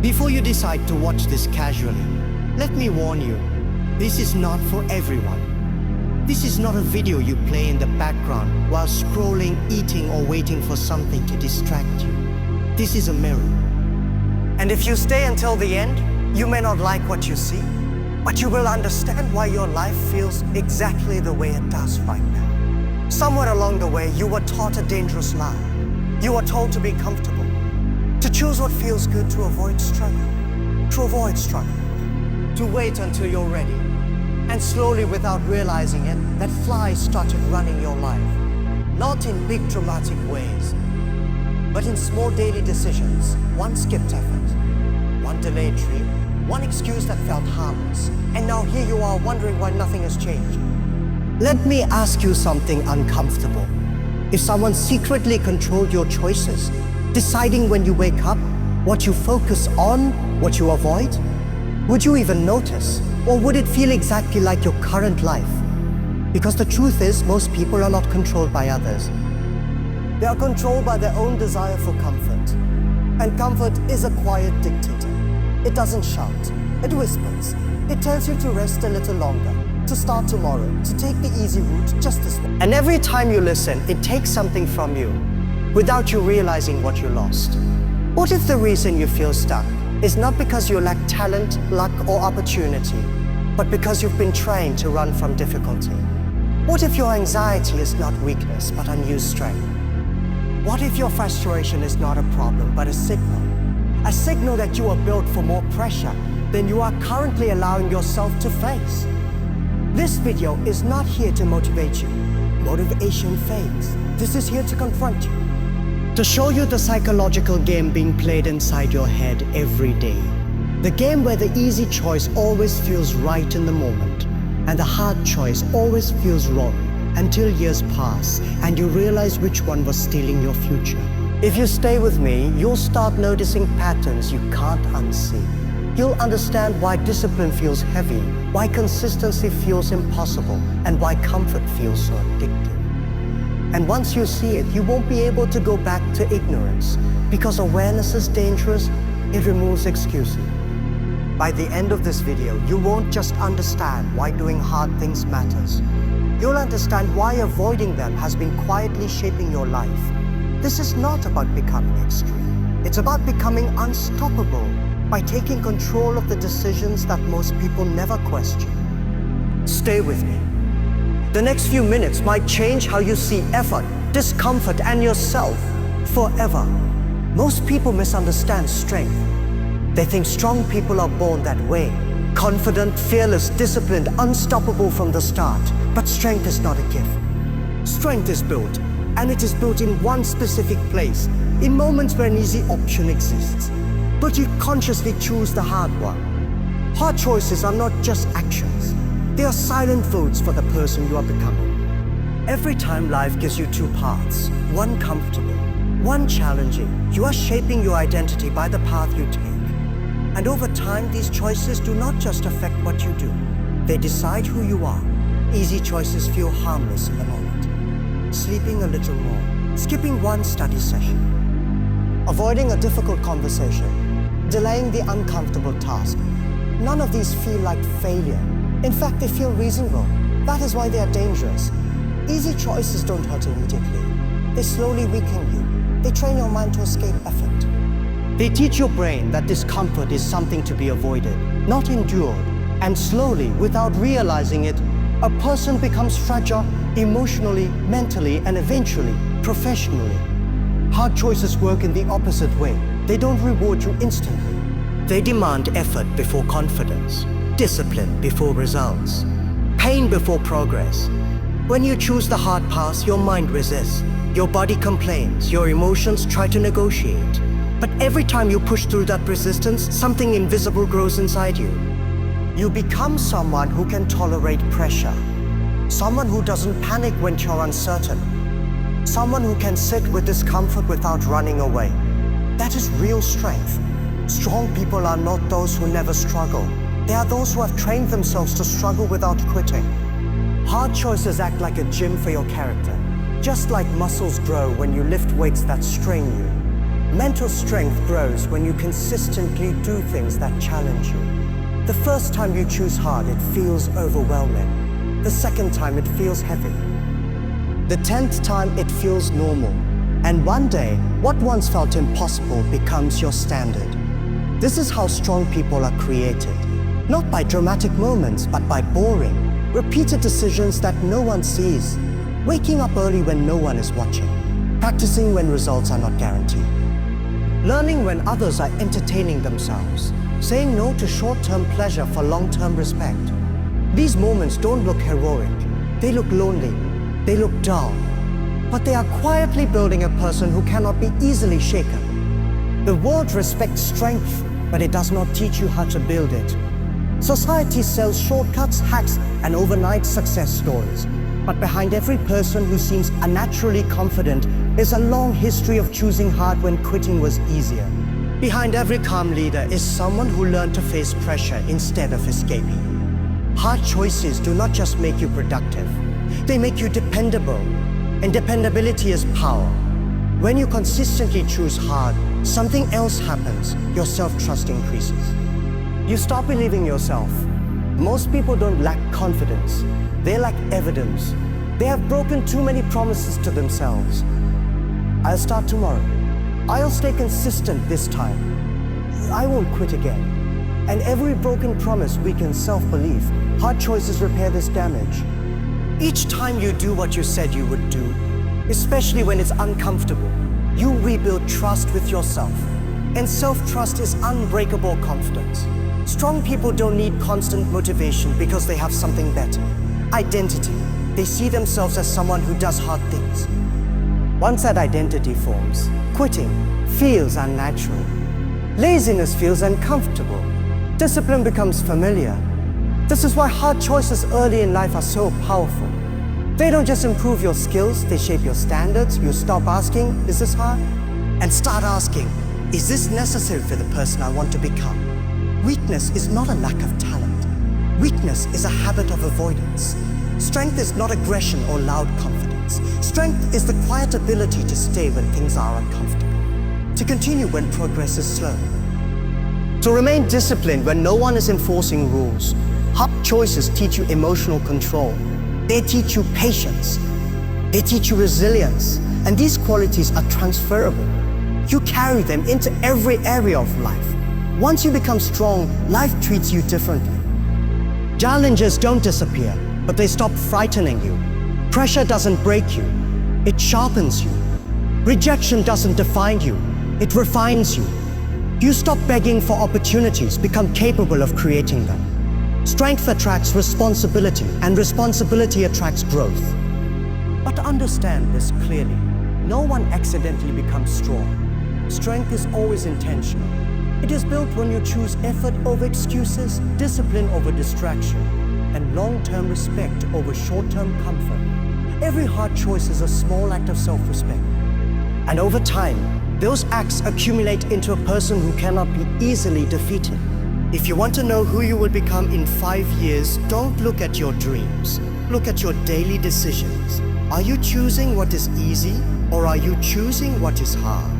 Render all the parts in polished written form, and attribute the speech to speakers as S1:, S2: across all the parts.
S1: Before you decide to watch this casually, let me warn you, this is not for everyone. This is not a video you play in the background while scrolling, eating, or waiting for something to distract you. This is a mirror. And if you stay until the end, you may not like what you see, but you will understand why your life feels exactly the way it does right now. Somewhere along the way, you were taught a dangerous lie. You were told to be comfortable, to choose what feels good, to avoid struggle, to wait until you're ready. And slowly, without realizing it, that fly started running your life. Not in big dramatic ways, but in small daily decisions. One skipped effort, one delayed dream, one excuse that felt harmless. And now here you are wondering why nothing has changed. Let me ask you something uncomfortable. If someone secretly controlled your choices, deciding when you wake up, what you focus on, what you avoid, would you even notice? Or would it feel exactly like your current life? Because the truth is, most people are not controlled by others. They are controlled by their own desire for comfort. And comfort is a quiet dictator. It doesn't shout, it whispers. It tells you to rest a little longer, to start tomorrow, to take the easy route just this way. And every time you listen, it takes something from you, without you realizing what you lost. What if the reason you feel stuck is not because you lack talent, luck, or opportunity, but because you've been trained to run from difficulty? What if your anxiety is not weakness, but unused strength? What if your frustration is not a problem, but a signal? A signal that you are built for more pressure than you are currently allowing yourself to face. This video is not here to motivate you. Motivation fades. This is here to confront you. To show you the psychological game being played inside your head every day. The game where the easy choice always feels right in the moment, and the hard choice always feels wrong until years pass and you realize which one was stealing your future. If you stay with me, you'll start noticing patterns you can't unsee. You'll understand why discipline feels heavy, why consistency feels impossible, and why comfort feels so addictive. And once you see it, you won't be able to go back to ignorance, because awareness is dangerous, it removes excuses. By the end of this video, you won't just understand why doing hard things matters. You'll understand why avoiding them has been quietly shaping your life. This is not about becoming extreme. It's about becoming unstoppable by taking control of the decisions that most people never question. Stay with me. The next few minutes might change how you see effort, discomfort, and yourself forever. Most people misunderstand strength. They think strong people are born that way. Confident, fearless, disciplined, unstoppable from the start. But strength is not a gift. Strength is built, and it is built in one specific place, in moments where an easy option exists. But you consciously choose the hard one. Hard choices are not just actions. They are silent votes for the person you are becoming. Every time life gives you two paths, one comfortable, one challenging, you are shaping your identity by the path you take. And over time, these choices do not just affect what you do. They decide who you are. Easy choices feel harmless in the moment. Sleeping a little more, skipping one study session, avoiding a difficult conversation, delaying the uncomfortable task. None of these feel like failure. In fact, they feel reasonable. That is why they are dangerous. Easy choices don't hurt immediately. They slowly weaken you. They train your mind to escape effort. They teach your brain that discomfort is something to be avoided, not endured. And slowly, without realizing it, a person becomes fragile emotionally, mentally, and eventually, professionally. Hard choices work in the opposite way. They don't reward you instantly. They demand effort before confidence, discipline before results, pain before progress. When you choose the hard path, your mind resists. Your body complains. Your emotions try to negotiate. But every time you push through that resistance, something invisible grows inside you. You become someone who can tolerate pressure. Someone who doesn't panic when you're uncertain. Someone who can sit with discomfort without running away. That is real strength. Strong people are not those who never struggle. They are those who have trained themselves to struggle without quitting. Hard choices act like a gym for your character. Just like muscles grow when you lift weights that strain you. Mental strength grows when you consistently do things that challenge you. The first time you choose hard, it feels overwhelming. The second time, it feels heavy. The 10th time, it feels normal. And one day, what once felt impossible becomes your standard. This is how strong people are created. Not by dramatic moments, but by boring, repeated decisions that no one sees. Waking up early when no one is watching. Practicing when results are not guaranteed. Learning when others are entertaining themselves. Saying no to short-term pleasure for long-term respect. These moments don't look heroic. They look lonely. They look dull. But they are quietly building a person who cannot be easily shaken. The world respects strength, but it does not teach you how to build it. Society sells shortcuts, hacks, and overnight success stories. But behind every person who seems unnaturally confident is a long history of choosing hard when quitting was easier. Behind every calm leader is someone who learned to face pressure instead of escaping. Hard choices do not just make you productive, they make you dependable. And dependability is power. When you consistently choose hard, something else happens. Your self-trust increases. You stop believing yourself. Most people don't lack confidence. They lack evidence. They have broken too many promises to themselves. I'll start tomorrow. I'll stay consistent this time. I won't quit again. And every broken promise weakens self-belief. Hard choices repair this damage. Each time you do what you said you would do, especially when it's uncomfortable, you rebuild trust with yourself. And self-trust is unbreakable confidence. Strong people don't need constant motivation because they have something better. Identity. They see themselves as someone who does hard things. Once that identity forms, quitting feels unnatural. Laziness feels uncomfortable. Discipline becomes familiar. This is why hard choices early in life are so powerful. They don't just improve your skills, they shape your standards. You stop asking, is this hard? And start asking, is this necessary for the person I want to become? Weakness is not a lack of talent. Weakness is a habit of avoidance. Strength is not aggression or loud confidence. Strength is the quiet ability to stay when things are uncomfortable, to continue when progress is slow, to remain disciplined when no one is enforcing rules. Hard choices teach you emotional control. They teach you patience. They teach you resilience. And these qualities are transferable. You carry them into every area of life. Once you become strong, life treats you differently. Challenges don't disappear, but they stop frightening you. Pressure doesn't break you. It sharpens you. Rejection doesn't define you. It refines you. You stop begging for opportunities, become capable of creating them. Strength attracts responsibility, and responsibility attracts growth. But understand this clearly. No one accidentally becomes strong. Strength is always intentional. It is built when you choose effort over excuses, discipline over distraction, and long-term respect over short-term comfort. Every hard choice is a small act of self-respect. And over time, those acts accumulate into a person who cannot be easily defeated. If you want to know who you will become in 5 years, don't look at your dreams. Look at your daily decisions. Are you choosing what is easy, or are you choosing what is hard?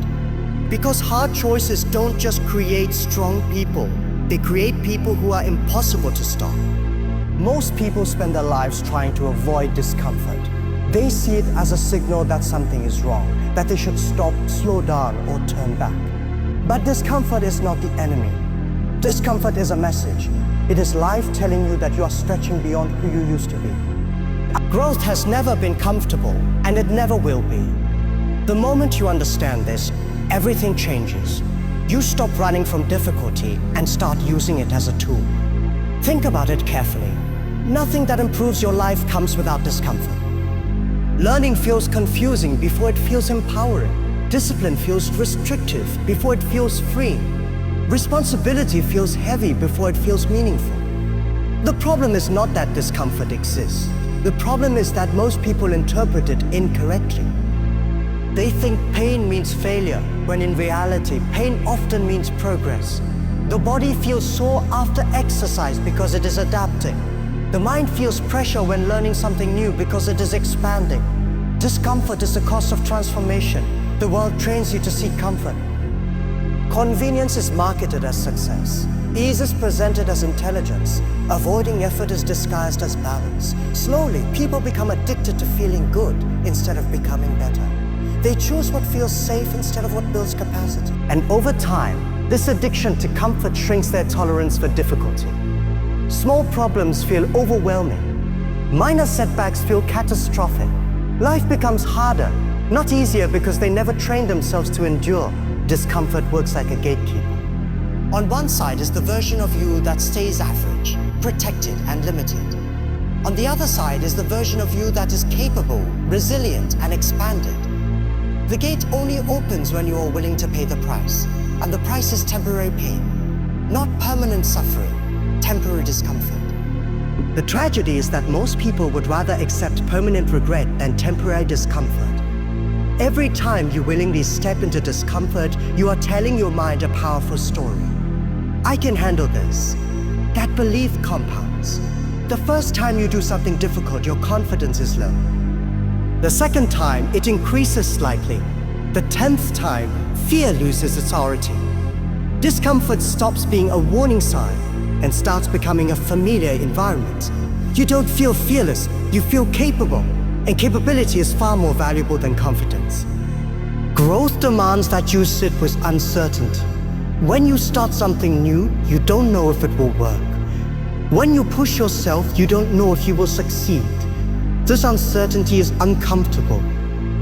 S1: Because hard choices don't just create strong people, they create people who are impossible to stop. Most people spend their lives trying to avoid discomfort. They see it as a signal that something is wrong, that they should stop, slow down, or turn back. But discomfort is not the enemy. Discomfort is a message. It is life telling you that you are stretching beyond who you used to be. Growth has never been comfortable, and it never will be. The moment you understand this, everything changes. You stop running from difficulty and start using it as a tool. Think about it carefully. Nothing that improves your life comes without discomfort. Learning feels confusing before it feels empowering. Discipline feels restrictive before it feels free. Responsibility feels heavy before it feels meaningful. The problem is not that discomfort exists. The problem is that most people interpret it incorrectly. They think pain means failure, when in reality, pain often means progress. The body feels sore after exercise because it is adapting. The mind feels pressure when learning something new because it is expanding. Discomfort is the cost of transformation. The world trains you to seek comfort. Convenience is marketed as success. Ease is presented as intelligence. Avoiding effort is disguised as balance. Slowly, people become addicted to feeling good instead of becoming better. They choose what feels safe instead of what builds capacity. And over time, this addiction to comfort shrinks their tolerance for difficulty. Small problems feel overwhelming. Minor setbacks feel catastrophic. Life becomes harder, not easier, because they never trained themselves to endure. Discomfort works like a gatekeeper. On one side is the version of you that stays average, protected and limited. On the other side is the version of you that is capable, resilient and expanded. The gate only opens when you are willing to pay the price. And the price is temporary pain, not permanent suffering, temporary discomfort. The tragedy is that most people would rather accept permanent regret than temporary discomfort. Every time you willingly step into discomfort, you are telling your mind a powerful story. I can handle this. That belief compounds. The first time you do something difficult, your confidence is low. The second time, it increases slightly. The 10th time, fear loses its authority. Discomfort stops being a warning sign and starts becoming a familiar environment. You don't feel fearless, you feel capable. And capability is far more valuable than confidence. Growth demands that you sit with uncertainty. When you start something new, you don't know if it will work. When you push yourself, you don't know if you will succeed. This uncertainty is uncomfortable,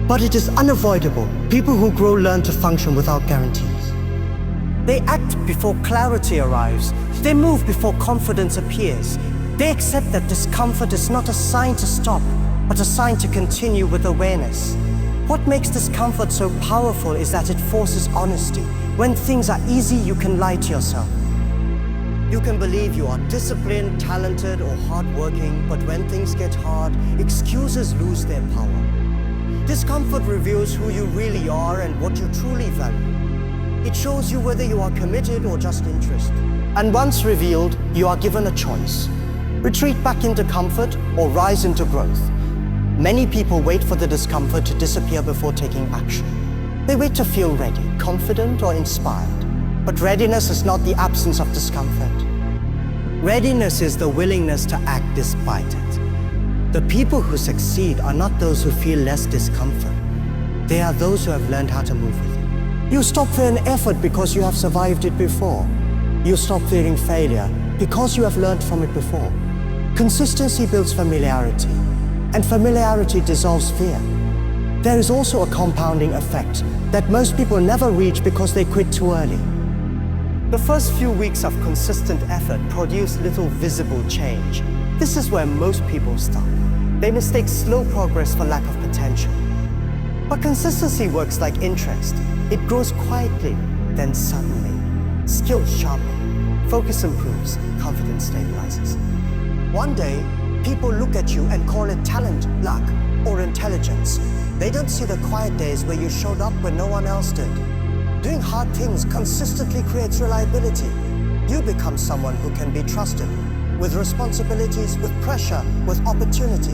S1: but it is unavoidable. People who grow learn to function without guarantees. They act before clarity arrives. They move before confidence appears. They accept that discomfort is not a sign to stop, but a sign to continue with awareness. What makes discomfort so powerful is that it forces honesty. When things are easy, you can lie to yourself. You can believe you are disciplined, talented, or hardworking, but when things get hard, excuses lose their power. Discomfort reveals who you really are and what you truly value. It shows you whether you are committed or just interested. And once revealed, you are given a choice. Retreat back into comfort or rise into growth. Many people wait for the discomfort to disappear before taking action. They wait to feel ready, confident, or inspired. But readiness is not the absence of discomfort. Readiness is the willingness to act despite it. The people who succeed are not those who feel less discomfort. They are those who have learned how to move with it. You stop fearing effort because you have survived it before. You stop fearing failure because you have learned from it before. Consistency builds familiarity, and familiarity dissolves fear. There is also a compounding effect that most people never reach because they quit too early. The first few weeks of consistent effort produce little visible change. This is where most people stop. They mistake slow progress for lack of potential. But consistency works like interest. It grows quietly, then suddenly. Skills sharpen, focus improves, confidence stabilizes. One day, people look at you and call it talent, luck, or intelligence. They don't see the quiet days where you showed up when no one else did. Doing hard things consistently creates reliability. You become someone who can be trusted, with responsibilities, with pressure, with opportunity.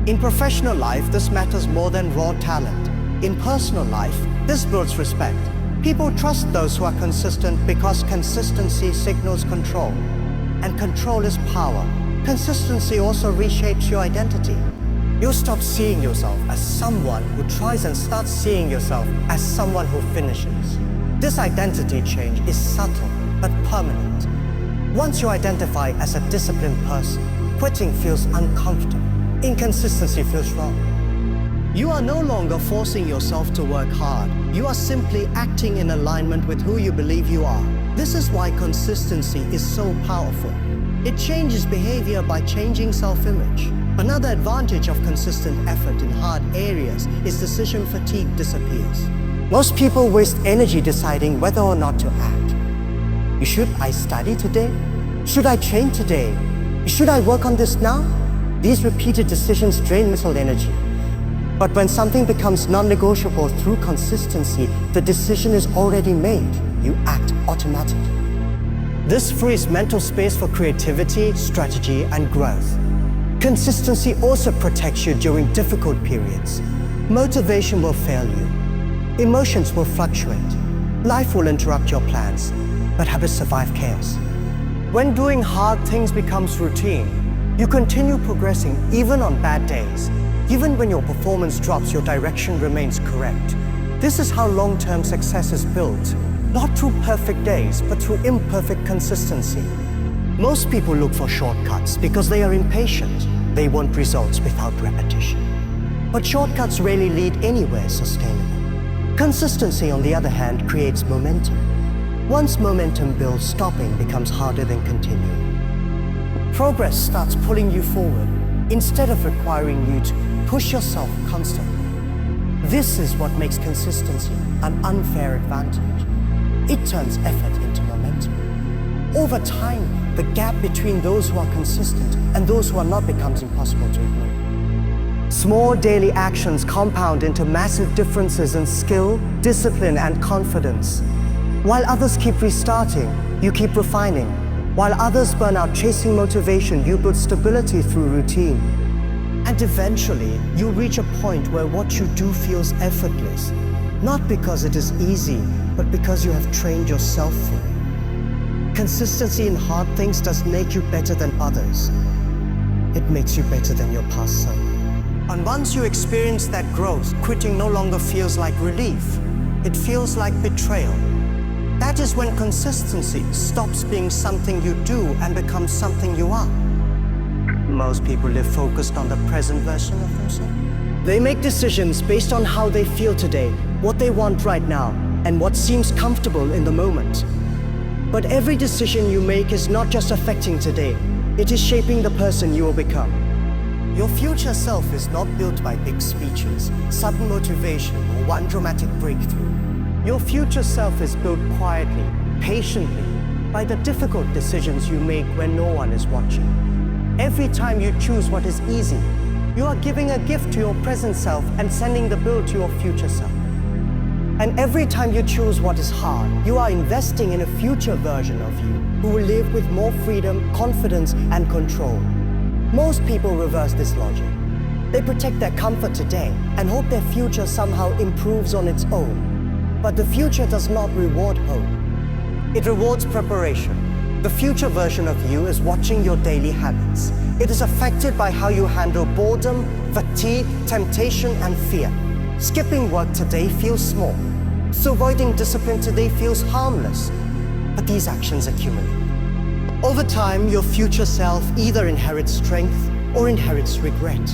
S1: In professional life, this matters more than raw talent. In personal life, this builds respect. People trust those who are consistent because consistency signals control. And control is power. Consistency also reshapes your identity. You stop seeing yourself as someone who tries and start seeing yourself as someone who finishes. This identity change is subtle but permanent. Once you identify as a disciplined person, quitting feels uncomfortable. Inconsistency feels wrong. You are no longer forcing yourself to work hard. You are simply acting in alignment with who you believe you are. This is why consistency is so powerful. It changes behavior by changing self-image. Another advantage of consistent effort in hard areas is decision fatigue disappears. Most people waste energy deciding whether or not to act. Should I study today? Should I train today? Should I work on this now? These repeated decisions drain mental energy. But when something becomes non-negotiable through consistency, the decision is already made. You act automatically. This frees mental space for creativity, strategy, and growth. Consistency also protects you during difficult periods. Motivation will fail you. Emotions will fluctuate. Life will interrupt your plans, but habits survive chaos. When doing hard things becomes routine, you continue progressing even on bad days. Even when your performance drops, your direction remains correct. This is how long-term success is built, not through perfect days, but through imperfect consistency. Most people look for shortcuts because they are impatient. They want results without repetition. But shortcuts rarely lead anywhere sustainable. Consistency, on the other hand, creates momentum. Once momentum builds, stopping becomes harder than continuing. Progress starts pulling you forward instead of requiring you to push yourself constantly. This is what makes consistency an unfair advantage. It turns effort into momentum. Over time, the gap between those who are consistent and those who are not becomes impossible to ignore. Small daily actions compound into massive differences in skill, discipline, and confidence. While others keep restarting, you keep refining. While others burn out chasing motivation, you build stability through routine. And eventually, you reach a point where what you do feels effortless, not because it is easy, but because you have trained yourself for it. Consistency in hard things doesn't make you better than others. It makes you better than your past self. And once you experience that growth, quitting no longer feels like relief. It feels like betrayal. That is when consistency stops being something you do and becomes something you are. Most people live focused on the present version of themselves. They make decisions based on how they feel today, what they want right now, and what seems comfortable in the moment. But every decision you make is not just affecting today, it is shaping the person you will become. Your future self is not built by big speeches, sudden motivation, or one dramatic breakthrough. Your future self is built quietly, patiently, by the difficult decisions you make when no one is watching. Every time you choose what is easy, you are giving a gift to your present self and sending the bill to your future self. And every time you choose what is hard, you are investing in a future version of you who will live with more freedom, confidence, and control. Most people reverse this logic. They protect their comfort today and hope their future somehow improves on its own. But the future does not reward hope. It rewards preparation. The future version of you is watching your daily habits. It is affected by how you handle boredom, fatigue, temptation, and fear. Skipping work today feels small, so avoiding discipline today feels harmless. But these actions accumulate. Over time, your future self either inherits strength or inherits regret.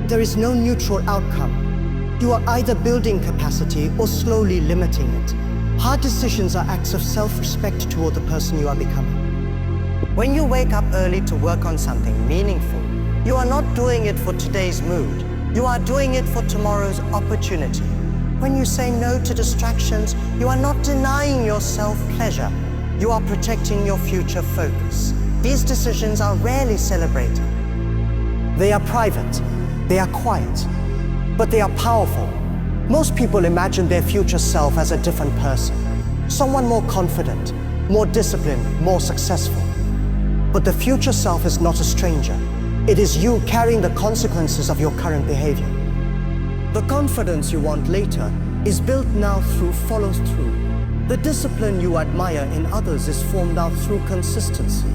S1: There is no neutral outcome. You are either building capacity or slowly limiting it. Hard decisions are acts of self-respect toward the person you are becoming. When you wake up early to work on something meaningful, you are not doing it for today's mood. You are doing it for tomorrow's opportunity. When you say no to distractions, you are not denying yourself pleasure. You are protecting your future focus. These decisions are rarely celebrated. They are private, they are quiet, but they are powerful. Most people imagine their future self as a different person, someone more confident, more disciplined, more successful. But the future self is not a stranger. It is you carrying the consequences of your current behavior. The confidence you want later is built now through follow-through. The discipline you admire in others is formed out through consistency.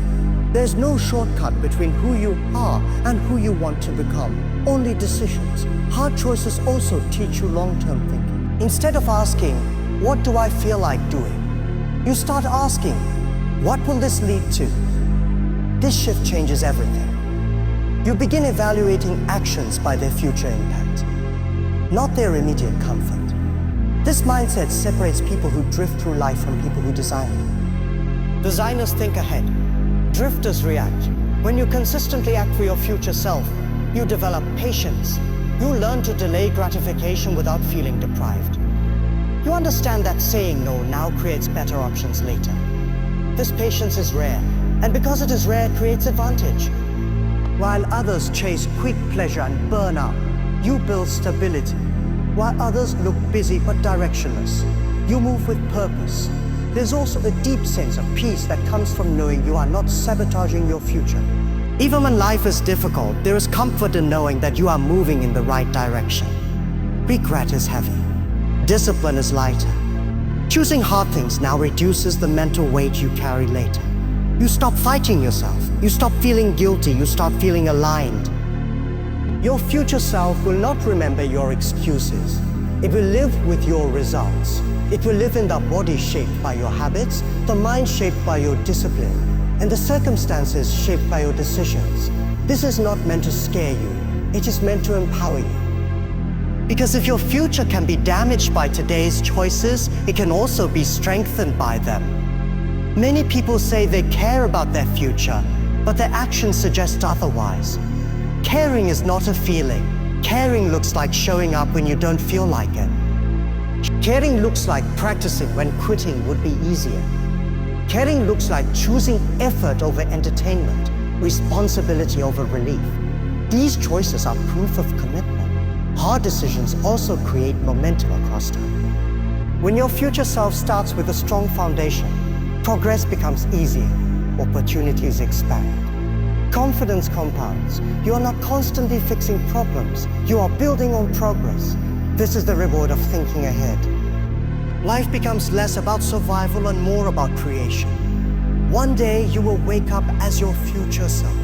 S1: There's no shortcut between who you are and who you want to become. Only decisions. Hard choices also teach you long-term thinking. Instead of asking, what do I feel like doing? You start asking, what will this lead to? This shift changes everything. You begin evaluating actions by their future impact, not their immediate comfort. This mindset separates people who drift through life from people who design it. Designers think ahead. Drifters react. When you consistently act for your future self, you develop patience. You learn to delay gratification without feeling deprived. You understand that saying no now creates better options later. This patience is rare, and because it is rare, it creates advantage. While others chase quick pleasure and burn out, you build stability. While others look busy but directionless, you move with purpose. There's also a deep sense of peace that comes from knowing you are not sabotaging your future. Even when life is difficult, there is comfort in knowing that you are moving in the right direction. Regret is heavy. Discipline is lighter. Choosing hard things now reduces the mental weight you carry later. You stop fighting yourself. You stop feeling guilty. You start feeling aligned. Your future self will not remember your excuses. It will live with your results. It will live in the body shaped by your habits, the mind shaped by your discipline, and the circumstances shaped by your decisions. This is not meant to scare you. It is meant to empower you. Because if your future can be damaged by today's choices, it can also be strengthened by them. Many people say they care about their future, but their actions suggest otherwise. Caring is not a feeling. Caring looks like showing up when you don't feel like it. Caring looks like practicing when quitting would be easier. Caring looks like choosing effort over entertainment, responsibility over relief. These choices are proof of commitment. Hard decisions also create momentum across time. When your future self starts with a strong foundation, progress becomes easier, opportunities expand. Confidence compounds. You are not constantly fixing problems. You are building on progress. This is the reward of thinking ahead. Life becomes less about survival and more about creation. One day you will wake up as your future self.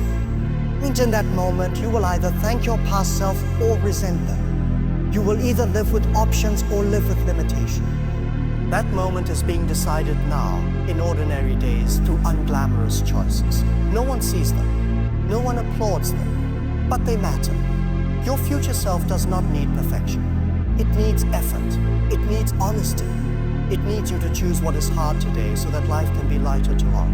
S1: And in that moment, you will either thank your past self or resent them. You will either live with options or live with limitation. That moment is being decided now, in ordinary days, through unglamorous choices. No one sees them. No one applauds them. But they matter. Your future self does not need perfection. It needs effort. It needs honesty. It needs you to choose what is hard today so that life can be lighter tomorrow.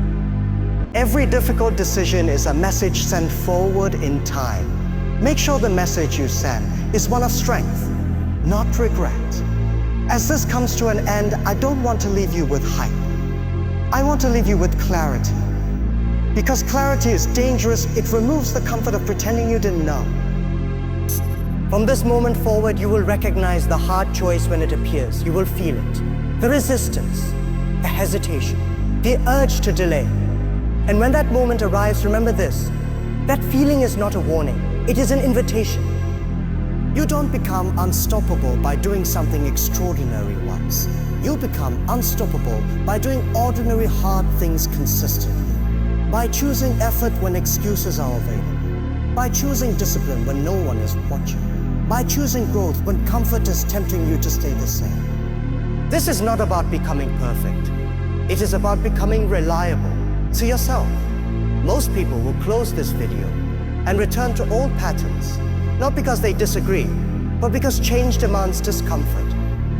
S1: Every difficult decision is a message sent forward in time. Make sure the message you send is one of strength, not regret. As this comes to an end, I don't want to leave you with hype. I want to leave you with clarity. Because clarity is dangerous, it removes the comfort of pretending you didn't know. From this moment forward, you will recognize the hard choice when it appears. You will feel it. The resistance, the hesitation, the urge to delay. And when that moment arrives, remember this. That feeling is not a warning. It is an invitation. You don't become unstoppable by doing something extraordinary once. You become unstoppable by doing ordinary hard things consistently. By choosing effort when excuses are available. By choosing discipline when no one is watching. By choosing growth when comfort is tempting you to stay the same. This is not about becoming perfect. It is about becoming reliable to yourself. Most people will close this video and return to old patterns, not because they disagree, but because change demands discomfort.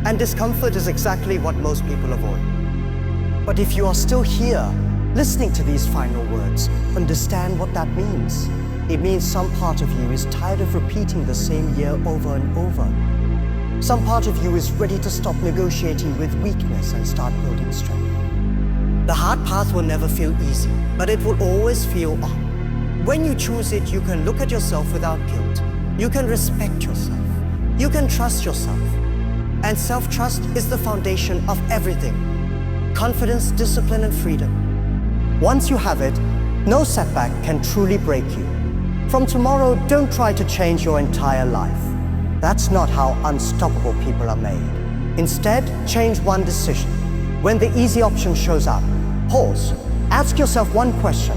S1: And discomfort is exactly what most people avoid. But if you are still here, listening to these final words, understand what that means. It means some part of you is tired of repeating the same year over and over. Some part of you is ready to stop negotiating with weakness and start building strength. The hard path will never feel easy, but it will always feel on. When you choose it, you can look at yourself without guilt. You can respect yourself. You can trust yourself. And self-trust is the foundation of everything. Confidence, discipline, and freedom. Once you have it, no setback can truly break you. From tomorrow, don't try to change your entire life. That's not how unstoppable people are made. Instead, change one decision. When the easy option shows up, pause. Ask yourself one question.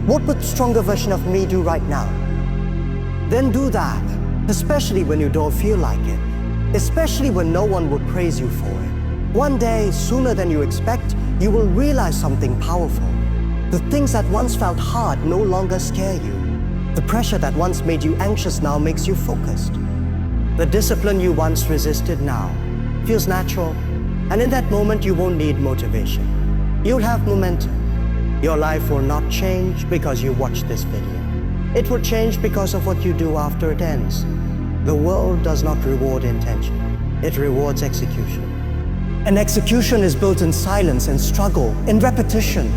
S1: What would a stronger version of me do right now? Then do that, especially when you don't feel like it. Especially when no one would praise you for it. One day, sooner than you expect, you will realize something powerful. The things that once felt hard no longer scare you. The pressure that once made you anxious now makes you focused. The discipline you once resisted now feels natural. And in that moment, you won't need motivation. You'll have momentum. Your life will not change because you watch this video. It will change because of what you do after it ends. The world does not reward intention. It rewards execution. And execution is built in silence and struggle, in repetition.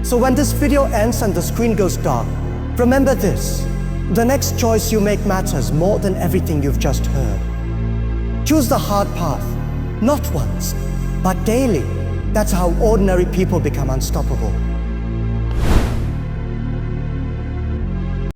S1: So when this video ends and the screen goes dark, remember this. The next choice you make matters more than everything you've just heard. Choose the hard path, not once, but daily. That's how ordinary people become unstoppable.